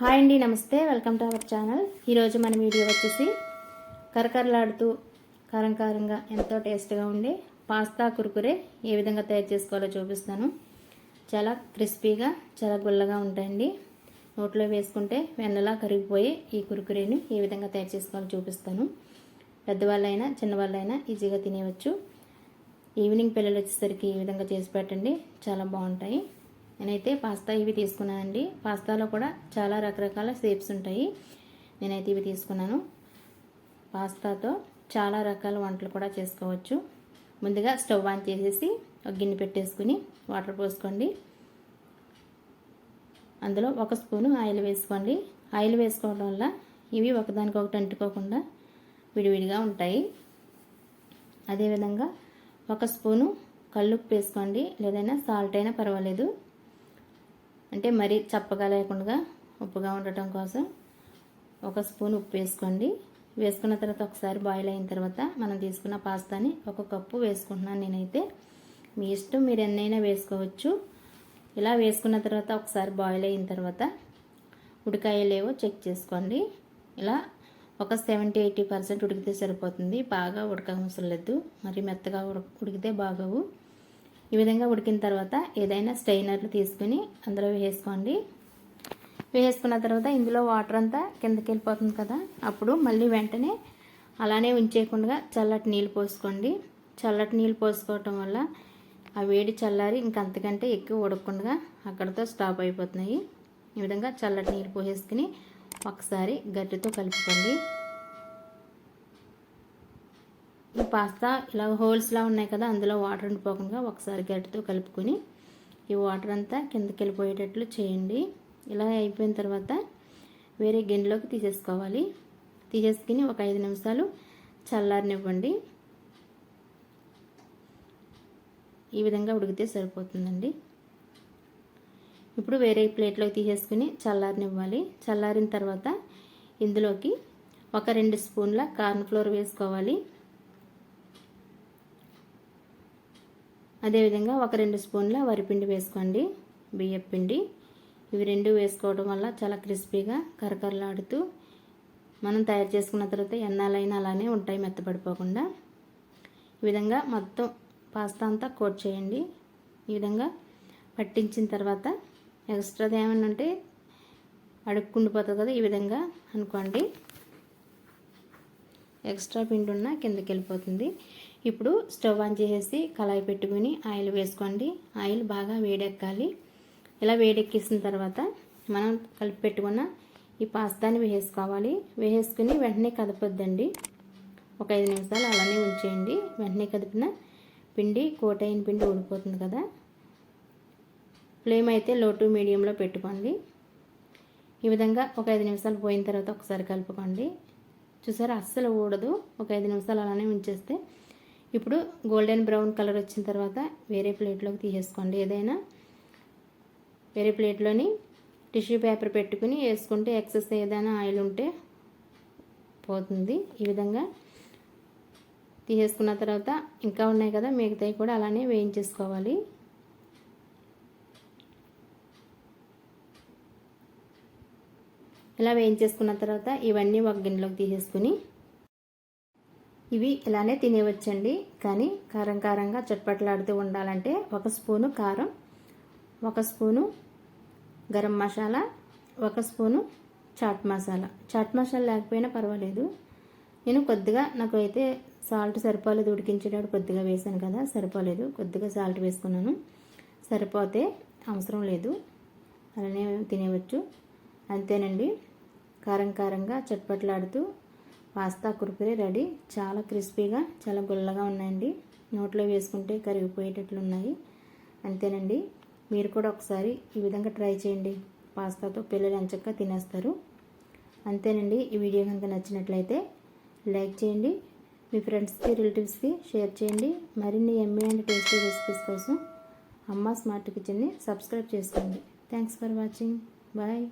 Hi అండి, నమస్తే. Welcome to our channel. ఈరోజు మన వీడియో వచ్చేసి కరకరలాడుతూ కారంగా ఎంతో టేస్ట్గా ఉండే పాస్తా కుర్కురే ఏ విధంగా తయారు చేసుకోవాలో చూపిస్తాను. చాలా క్రిస్పీగా చాలా గుల్లగా ఉంటాయండి. నోట్లో వేసుకుంటే వెన్నలా కరిగిపోయి ఈ కుర్కురేని ఏ విధంగా తయారు చేసుకోవాలో చూపిస్తాను. పెద్దవాళ్ళైనా చిన్నవాళ్ళైనా ఈజీగా తినేవచ్చు. ఈవినింగ్ పిల్లలు వచ్చేసరికి ఈ విధంగా చేసి పెట్టండి, చాలా బాగుంటాయి. నేనైతే పాస్తా ఇవి తీసుకున్నానండి. పాస్తాలో కూడా చాలా రకరకాల షేప్స్ ఉంటాయి. నేనైతే ఇవి తీసుకున్నాను. పాస్తాతో చాలా రకాల వంటలు కూడా చేసుకోవచ్చు. ముందుగా స్టవ్ ఆన్ చేసేసి ఒక గిన్నె పెట్టేసుకుని వాటర్ పోసుకోండి. అందులో 1 స్పూను ఆయిల్ వేసుకోండి. ఆయిల్ వేసుకోవడం వల్ల ఇవి ఒకదానికొకటి అంటుకోకుండా విడివిడిగా ఉంటాయి. అదేవిధంగా 1 స్పూను కల్లుప్పు వేసుకోండి, లేదైనా సాల్ట్ అయినా పర్వాలేదు. అంటే మరీ చప్పగా లేకుండా ఉప్పుగా ఉండటం కోసం 1 స్పూన్ ఉప్పు వేసుకోండి. వేసుకున్న తర్వాత ఒకసారి బాయిల్ అయిన తర్వాత మనం తీసుకున్న పాస్తాని 1 కప్పు వేసుకుంటున్నాను నేనైతే. మీ ఇష్టం, మీరు ఎన్నైనా వేసుకోవచ్చు. ఇలా వేసుకున్న తర్వాత ఒకసారి బాయిల్ అయిన తర్వాత ఉడికాయలేవో చెక్ చేసుకోండి. ఇలా ఒక 70-80% ఉడికితే సరిపోతుంది. బాగా ఉడకవసరం లేదు, మరి మెత్తగా ఉడికితే బాగోవు. ఈ విధంగా ఉడికిన తర్వాత ఏదైనా స్ట్రైనర్లు తీసుకుని అందులో వేసుకోండి. వేసుకున్న తర్వాత ఇందులో వాటర్ అంతా కిందకి వెళ్ళిపోతుంది కదా, అప్పుడు మళ్ళీ వెంటనే అలానే ఉంచేయకుండా చల్లటి నీళ్ళు పోసుకోండి. చల్లటి నీళ్ళు పోసుకోవటం వల్ల ఆ వేడి చల్లారి ఇంకంతకంటే ఎక్కువ ఉడకకుండా అక్కడితో స్టాప్ అయిపోతున్నాయి. ఈ విధంగా చల్లటి నీళ్ళు పోసేసుకుని ఒకసారి గట్టితో కలుపుకోండి. ఈ పాస్తా ఇలా హోల్స్లా ఉన్నాయి కదా, అందులో వాటర్ ఉండిపోకుండా ఒకసారి గట్టితో కలుపుకొని ఈ వాటర్ అంతా కిందకి వెళ్ళిపోయేటట్లు చేయండి. ఇలా అయిపోయిన తర్వాత వేరే గిన్నెలోకి తీసేసుకోవాలి. తీసేసుకుని ఒక 5 నిమిషాలు చల్లారనివ్వండి. ఈ విధంగా ఉడికితే సరిపోతుందండి. ఇప్పుడు వేరే ప్లేట్లోకి తీసేసుకుని చల్లారనివ్వాలి. చల్లారిన తర్వాత ఇందులోకి ఒక 2 స్పూన్ల కార్న్ ఫ్లోర్ వేసుకోవాలి. అదేవిధంగా ఒక 2 స్పూన్ల వరిపిండి వేసుకోండి, బియ్యం పిండి. ఇవి 2 వేసుకోవడం వల్ల చాలా క్రిస్పీగా కరకరలాడుతూ మనం తయారు చేసుకున్న తర్వాత ఎన్నాలైనా అలానే ఉంటాయి, మెత్తపడిపోకుండా. ఈ విధంగా మొత్తం పాస్తా అంతా కోట్ చేయండి. ఈ విధంగా పట్టించిన తర్వాత ఎక్స్ట్రాది ఏమైనా ఉంటే అడుక్కుండిపోతుంది కదా, ఈ విధంగా అనుకోండి. ఎక్స్ట్రా పిండి ఉన్న కిందకి వెళ్ళిపోతుంది. ఇప్పుడు స్టవ్ ఆన్ చేసేసి కళాయి పెట్టుకుని ఆయిల్ వేసుకోండి. ఆయిల్ బాగా వేడెక్కాలి. ఇలా వేడెక్కేసిన తర్వాత మనం కలిపి పెట్టుకున్న ఈ పాస్తాని వేసుకోవాలి. వేసుకుని వెంటనే కదపొద్దండి. ఒక 5 నిమిషాలు అలానే ఉంచేయండి. వెంటనే కదిపిన పిండి కోటైన పిండి ఊడిపోతుంది కదా. ఫ్లేమ్ అయితే లో టు మీడియంలో పెట్టుకోండి. ఈ విధంగా ఒక 5 నిమిషాలు పోయిన తర్వాత ఒకసారి కలుపుకోండి. చూసారా, అస్సలు ఊడదు. ఒక 5 నిమిషాలు అలానే ఉంచేస్తే ఇప్పుడు గోల్డెన్ బ్రౌన్ కలర్ వచ్చిన తర్వాత వేరే ప్లేట్లోకి తీసేసుకోండి. ఏదైనా వేరే ప్లేట్లోని టిష్యూ పేపర్ పెట్టుకుని వేసుకుంటే ఎక్సెస్ ఏదైనా ఆయిల్ ఉంటే పోతుంది. ఈ విధంగా తీసేసుకున్న తర్వాత ఇంకా ఉన్నాయి కదా, మిగతాయి కూడా అలానే వేయించేసుకోవాలి. ఇలా వేయించేసుకున్న తర్వాత ఇవన్నీ ఒక గిన్నెలోకి తీసేసుకుని ఇవి ఇలానే తినేవచ్చండి. కానీ కారంగా చట్పట్లాడుతూ ఉండాలంటే 1 స్పూను కారం, 1 స్పూను గరం మసాలా, 1 స్పూను చాట్ మసాలా. చాట్ మసాలా లేకపోయినా పర్వాలేదు. నేను కొద్దిగా, నాకు అయితే సాల్ట్ సరిపోలేదు, ఉడికించేటప్పుడు కొద్దిగా వేసాను కదా, సరిపోలేదు. కొద్దిగా సాల్ట్ వేసుకున్నాను. సరిపోతే అవసరం లేదు, అలానే తినేవచ్చు. అంతేనండి, కారంగా చట్పట్లాడుతూ పాస్తా కుర్కురే రెడీ. చాలా క్రిస్పీగా చాలా గుల్లగా ఉన్నాయండి. నోట్లో వేసుకుంటే కరిగిపోయేటట్లు ఉన్నాయి. అంతేనండి, మీరు కూడా ఒకసారి ఈ విధంగా ట్రై చేయండి. పాస్తాతో పిల్లలు ఎంచక్కా తినేస్తారు. అంతేనండి, ఈ వీడియో కనుక నచ్చినట్లయితే లైక్ చేయండి, మీ ఫ్రెండ్స్కి రిలేటివ్స్కి షేర్ చేయండి. మరిన్ని యమ్మీ అండ్ టేస్టీ రెసిపీస్ కోసం అమ్మ స్మార్ట్ కిచెన్ని సబ్స్క్రైబ్ చేసుకోండి. Thanks for watching. బాయ్.